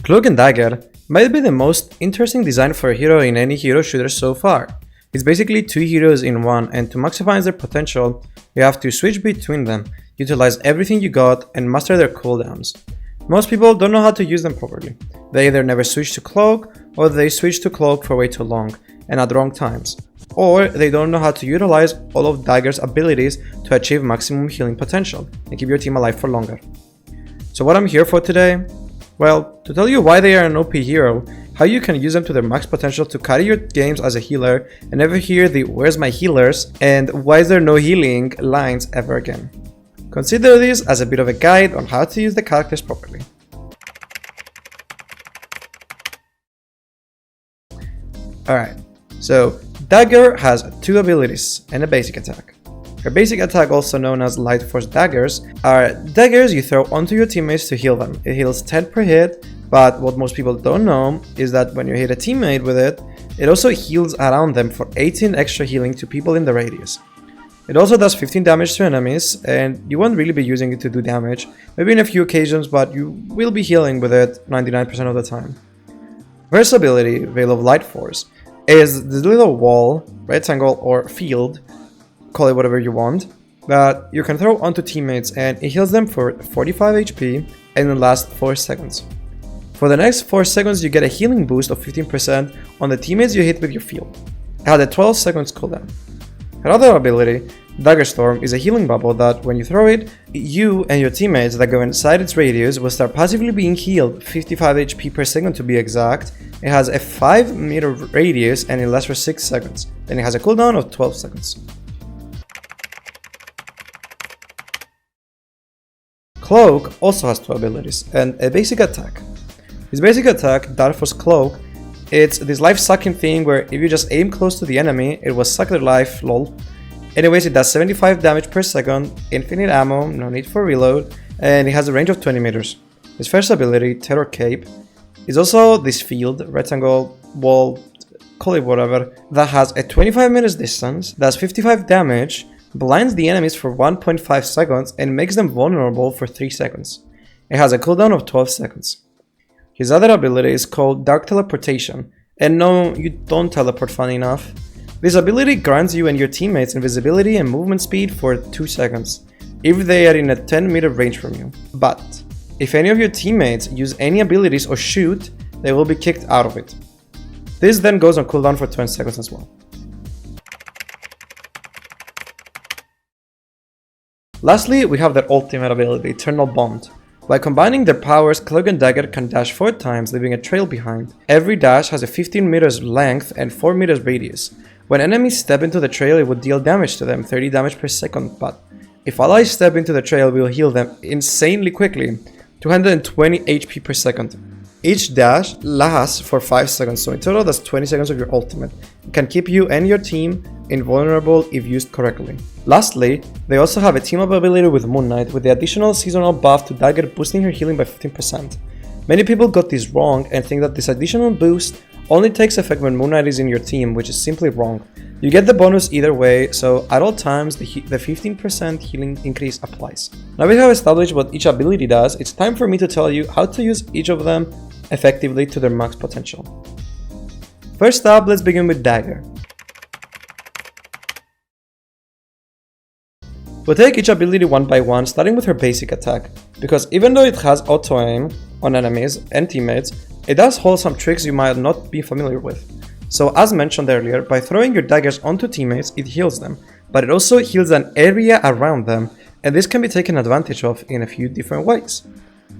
Cloak Dagger might be the most interesting design for a hero in any hero shooter so far. It's basically two heroes in one, and to maximize their potential, you have to switch between them, utilize everything you got, and master their cooldowns. Most people don't know how to use them properly. They either never switch to Cloak, or they switch to Cloak for way too long, and at wrong times. Or they don't know how to utilize all of Dagger's abilities to achieve maximum healing potential, and keep your team alive for longer. So what I'm here for today? Well, to tell you why they are an OP hero, how you can use them to their max potential to carry your games as a healer and never hear the "where's my healers" and "why is there no healing" lines ever again. Consider this as a bit of a guide on how to use the characters properly. Alright, so Dagger has two abilities and a basic attack. Her basic attack, also known as Light Force Daggers, are daggers you throw onto your teammates to heal them. It heals 10 per hit, but what most people don't know is that when you hit a teammate with it, it also heals around them for 18 extra healing to people in the radius. It also does 15 damage to enemies, and you won't really be using it to do damage, maybe in a few occasions, but you will be healing with it 99% of the time. First ability, Veil of Light Force, is this little wall, rectangle, or field, call it whatever you want, that you can throw onto teammates, and it heals them for 45 HP and it lasts 4 seconds. For the next 4 seconds you get a healing boost of 15% on the teammates you hit with your field. It has a 12 seconds cooldown. Her other ability, Dagger Storm, is a healing bubble that when you throw it, you and your teammates that go inside its radius will start passively being healed 55 HP per second to be exact. It has a 5 meter radius and it lasts for 6 seconds. Then it has a cooldown of 12 seconds. Cloak also has two abilities and a basic attack. His basic attack, Dark Force Cloak, it's this life-sucking thing where if you just aim close to the enemy, it will suck their life, lol. Anyways, it does 75 damage per second, infinite ammo, no need for reload, and it has a range of 20 meters. His first ability, Terror Cape, is also this field, rectangle, wall, call it whatever, that has a 25 meters distance, does 55 damage, blinds the enemies for 1.5 seconds, and makes them vulnerable for 3 seconds. It has a cooldown of 12 seconds. His other ability is called Dark Teleportation, and no, you don't teleport funny enough. This ability grants you and your teammates invisibility and movement speed for 2 seconds, if they are in a 10 meter range from you. But, if any of your teammates use any abilities or shoot, they will be kicked out of it. This then goes on cooldown for 20 seconds as well. Lastly, we have their ultimate ability, Eternal Bond. By combining their powers, Cloak and Dagger can dash 4 times, leaving a trail behind. Every dash has a 15 meters length and 4 meters radius. When enemies step into the trail, it would deal damage to them, 30 damage per second, but if allies step into the trail, we will heal them insanely quickly, 220 HP per second. Each dash lasts for 5 seconds, so in total that's 20 seconds of your ultimate. It can keep you and your team invulnerable if used correctly. Lastly, they also have a team-up ability with Moon Knight with the additional seasonal buff to Dagger boosting her healing by 15%. Many people got this wrong and think that this additional boost only takes effect when Moon Knight is in your team, which is simply wrong. You get the bonus either way, so at all times the 15% healing increase applies. Now we have established what each ability does, it's time for me to tell you how to use each of them effectively to their max potential. First up, let's begin with Dagger. We'll take each ability one by one, starting with her basic attack, because even though it has auto-aim on enemies and teammates, it does hold some tricks you might not be familiar with. So as mentioned earlier, by throwing your daggers onto teammates, it heals them, but it also heals an area around them, and this can be taken advantage of in a few different ways.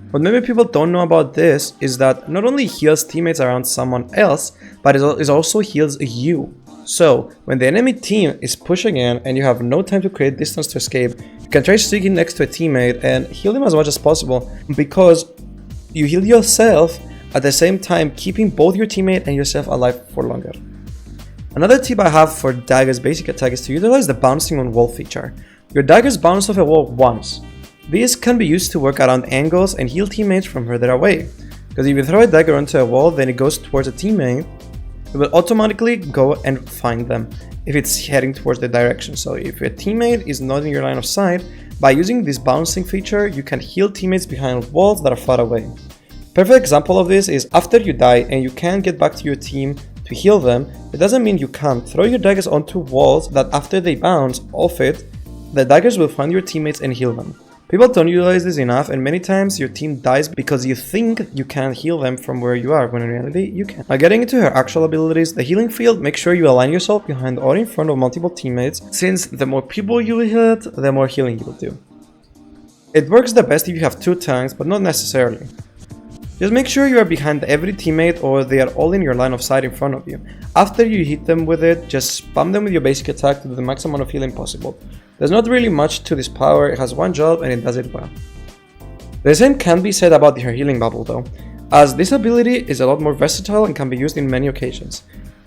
What maybe people don't know about this is that not only heals teammates around someone else, but it also heals you. So, when the enemy team is pushing in and you have no time to create distance to escape, you can try sticking next to a teammate and heal them as much as possible, because you heal yourself at the same time keeping both your teammate and yourself alive for longer. Another tip I have for Dagger's basic attack is to utilize the bouncing on wall feature. Your daggers bounce off a wall once. This can be used to work around angles and heal teammates from further away, because if you throw a dagger onto a wall then it goes towards a teammate, it will automatically go and find them if it's heading towards the direction. So if your teammate is not in your line of sight, by using this bouncing feature you can heal teammates behind walls that are far away. Perfect example of this is after you die and you can't get back to your team to heal them, it doesn't mean you can't throw your daggers onto walls that after they bounce off it, the daggers will find your teammates and heal them. People don't utilize this enough, and many times your team dies because you think you can't heal them from where you are, when in reality you can. Now getting into her actual abilities, the healing field, make sure you align yourself behind or in front of multiple teammates, since the more people you hit, the more healing you will do. It works the best if you have 2 tanks, but not necessarily. Just make sure you are behind every teammate or they are all in your line of sight in front of you. After you hit them with it, just spam them with your basic attack to do the max amount of healing possible. There's not really much to this power, it has one job and it does it well. The same can be said about her healing bubble though, as this ability is a lot more versatile and can be used in many occasions.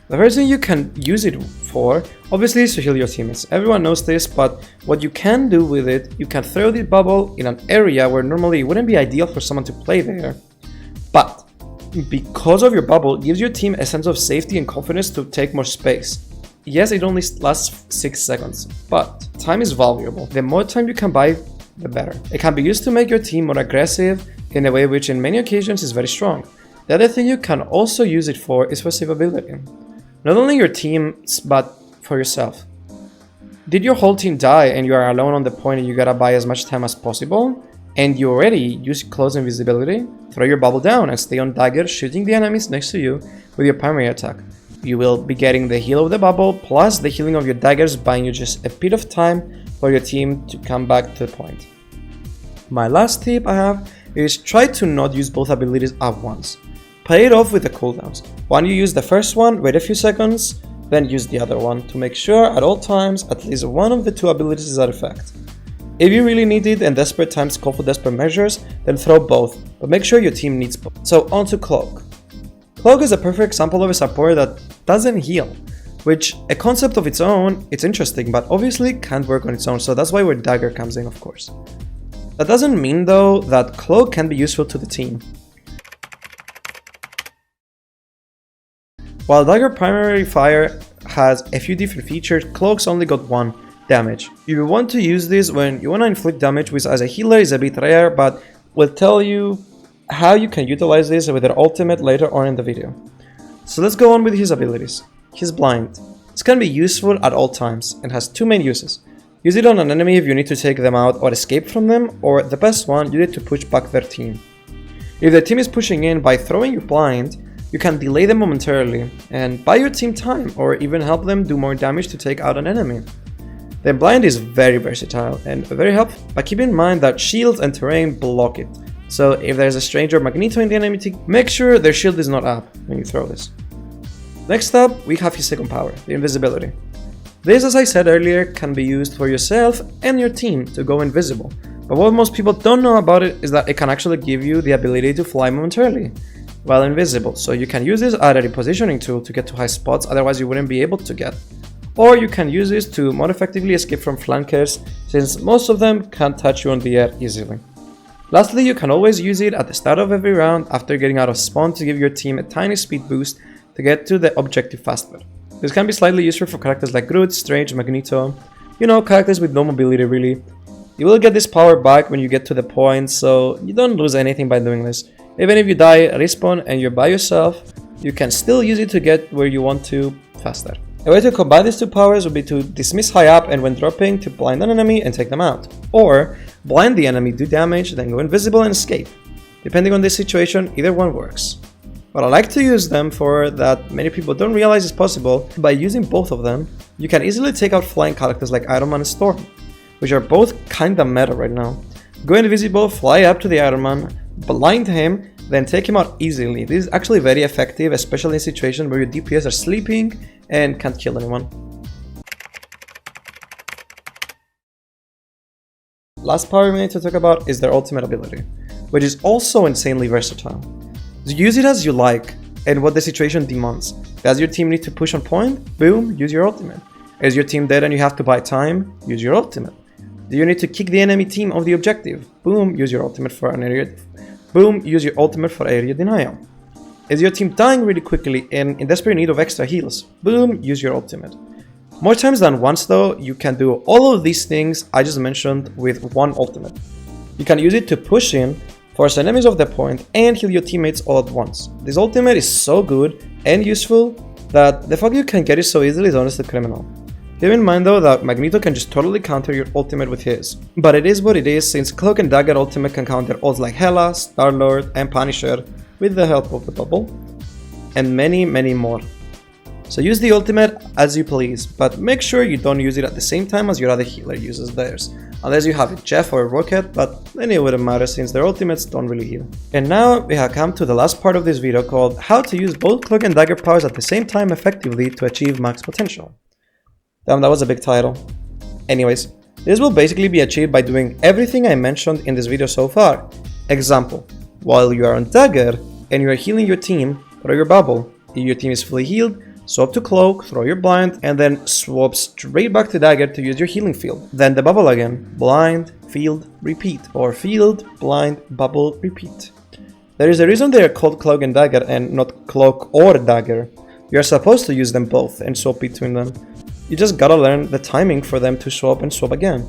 The first thing you can use it for, obviously, is to heal your teammates. Everyone knows this, but what you can do with it, you can throw the bubble in an area where normally it wouldn't be ideal for someone to play there. But because of your bubble, it gives your team a sense of safety and confidence to take more space. Yes, it only lasts 6 seconds, but time is valuable. The more time you can buy, the better. It can be used to make your team more aggressive in a way which in many occasions is very strong. The other thing you can also use it for is for survivability. Not only your teams, but for yourself. Did your whole team die and you are alone on the point and you gotta buy as much time as possible? And you already use close invisibility? Throw your bubble down and stay on dagger, shooting the enemies next to you with your primary attack. You will be getting the heal of the bubble plus the healing of your daggers, buying you just a bit of time for your team to come back to the point. My last tip I have is try to not use both abilities at once. Play it off with the cooldowns. When you use the first one, wait a few seconds, then use the other one to make sure at all times at least one of the 2 abilities is at effect. If you really need it and desperate times call for desperate measures, then throw both, but make sure your team needs both. So on to Cloak. Cloak is a perfect example of a support that doesn't heal, which a concept of its own, it's interesting, but obviously can't work on its own, so that's why where Dagger comes in, of course. That doesn't mean though that Cloak can be useful to the team. While Dagger primary fire has a few different features, Cloak's only got 1. Damage. You want to use this when you want to inflict damage, which as a healer is a bit rare, but we'll tell you how you can utilize this with your ultimate later on in the video. So let's go on with his abilities. He's blind. This can be useful at all times and has 2 main uses. Use it on an enemy if you need to take them out or escape from them, or the best one, use it to push back their team. If the team is pushing in, by throwing you blind, you can delay them momentarily and buy your team time or even help them do more damage to take out an enemy. The blind is very versatile and very helpful, but keep in mind that shields and terrain block it. So if there's a stranger Magneto in the enemy team, make sure their shield is not up when you throw this. Next up, we have his second power, the invisibility. This, as I said earlier, can be used for yourself and your team to go invisible. But what most people don't know about it is that it can actually give you the ability to fly momentarily while invisible. So you can use this as a repositioning tool to get to high spots otherwise you wouldn't be able to get. Or you can use this to more effectively escape from flankers, since most of them can't touch you on the air easily. Lastly, you can always use it at the start of every round after getting out of spawn to give your team a tiny speed boost to get to the objective faster. This can be slightly useful for characters like Groot, Strange, Magneto, characters with no mobility really. You will get this power back when you get to the point, so you don't lose anything by doing this. Even if you die, respawn and you're by yourself, you can still use it to get where you want to faster. A way to combine these 2 powers would be to dismiss high up and when dropping to blind an enemy and take them out. Or blind the enemy, do damage, then go invisible and escape. Depending on the situation, either one works. But I like to use them for that many people don't realize is possible. By using both of them, you can easily take out flying characters like Iron Man and Storm, which are both kinda meta right now. Go invisible, fly up to the Iron Man, blind him, then take him out easily. This is actually very effective, especially in situations where your DPS are sleeping and can't kill anyone. Last power we need to talk about is their ultimate ability, which is also insanely versatile. Use it as you like and what the situation demands. Does your team need to push on point? Boom, use your ultimate. Is your team dead and you have to buy time? Use your ultimate. Do you need to kick the enemy team off the objective? Boom, use your ultimate for an area. Boom, use your ultimate for area denial. Is your team dying really quickly and in desperate need of extra heals? Boom, use your ultimate. More times than once though, you can do all of these things I just mentioned with one ultimate. You can use it to push in, force enemies off the point, and heal your teammates all at once. This ultimate is so good and useful that the fact you can get it so easily is honestly criminal. Keep in mind though that Magneto can just totally counter your ultimate with his. But it is what it is, since Cloak and Dagger ultimate can counter ults like Hela, Star-Lord, and Punisher with the help of the bubble, and many more. So use the ultimate as you please, but make sure you don't use it at the same time as your other healer uses theirs. Unless you have a Jeff or a Rocket, but then it wouldn't matter since their ultimates don't really heal. And now we have come to the last part of this video called how to use both Cloak and Dagger powers at the same time effectively to achieve max potential. Damn, that was a big title. Anyways, this will basically be achieved by doing everything I mentioned in this video so far. Example, while you are on Dagger and you are healing your team, throw your bubble. If your team is fully healed, swap to Cloak, throw your blind, and then swap straight back to Dagger to use your healing field. Then the bubble again. Blind, field, repeat. Or field, blind, bubble, repeat. There is a reason they are called Cloak and Dagger and not Cloak or Dagger. You are supposed to use them both and swap between them. You just gotta learn the timing for them to swap and swap again.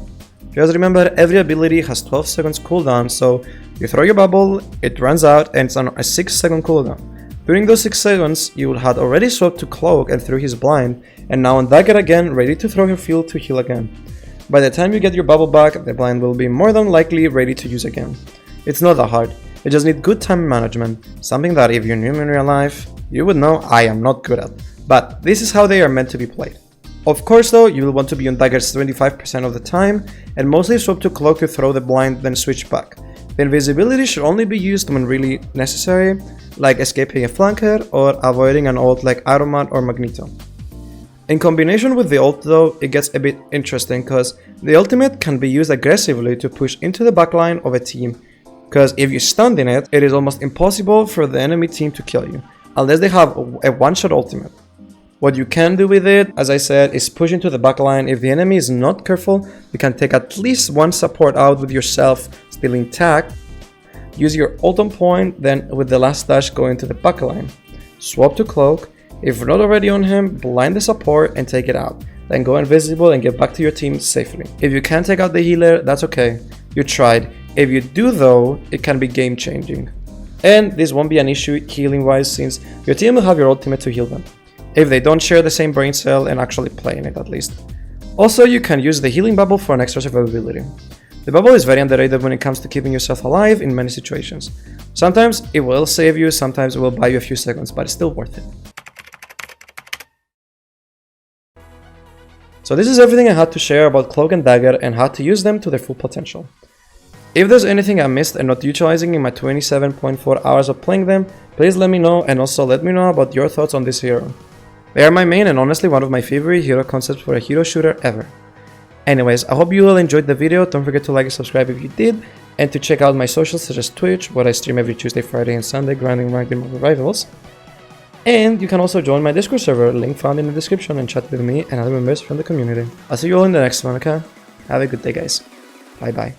Just remember, every ability has 12 seconds cooldown, so you throw your bubble, it runs out, and it's on a 6-second cooldown. During those 6 seconds, you had already swapped to Cloak and threw his blind, and now on Dagger again, ready to throw your field to heal again. By the time you get your bubble back, the blind will be more than likely ready to use again. It's not that hard, you just need good time management, something that if you knew me in real life, you would know I am not good at. But this is how they are meant to be played. Of course though, you will want to be on Dagger 75% of the time, and mostly swap to Cloak to throw the blind, then switch back. The invisibility should only be used when really necessary, like escaping a flanker or avoiding an ult like Iron Man or Magneto. In combination with the ult though, it gets a bit interesting cause the ultimate can be used aggressively to push into the backline of a team, cause if you stand in it, it is almost impossible for the enemy team to kill you, unless they have a one-shot ultimate. What you can do with it, as I said, is push into the backline. If the enemy is not careful, you can take at least one support out with yourself still intact. Use your ult on point, then with the last dash go into the backline. Swap to Cloak. If you're not already on him, blind the support and take it out. Then go invisible and get back to your team safely. If you can't take out the healer, that's okay. You tried. If you do though, it can be game changing. And this won't be an issue healing wise since your team will have your ultimate to heal them, if they don't share the same brain cell and actually play in it at least. Also, you can use the healing bubble for an extra survivability. The bubble is very underrated when it comes to keeping yourself alive in many situations. Sometimes it will save you, sometimes it will buy you a few seconds, but it's still worth it. So this is everything I had to share about Cloak and Dagger and how to use them to their full potential. If there's anything I missed and not utilizing in my 27.4 hours of playing them, please let me know, and also let me know about your thoughts on this hero. They are my main and honestly one of my favorite hero concepts for a hero shooter ever. Anyways, I hope you all enjoyed the video. Don't forget to like and subscribe if you did, and to check out my socials such as Twitch, where I stream every Tuesday, Friday, and Sunday grinding ranked in Marvel Rivals. And you can also join my Discord server, link found in the description, and chat with me and other members from the community. I'll see you all in the next one, okay? Have a good day, guys. Bye bye.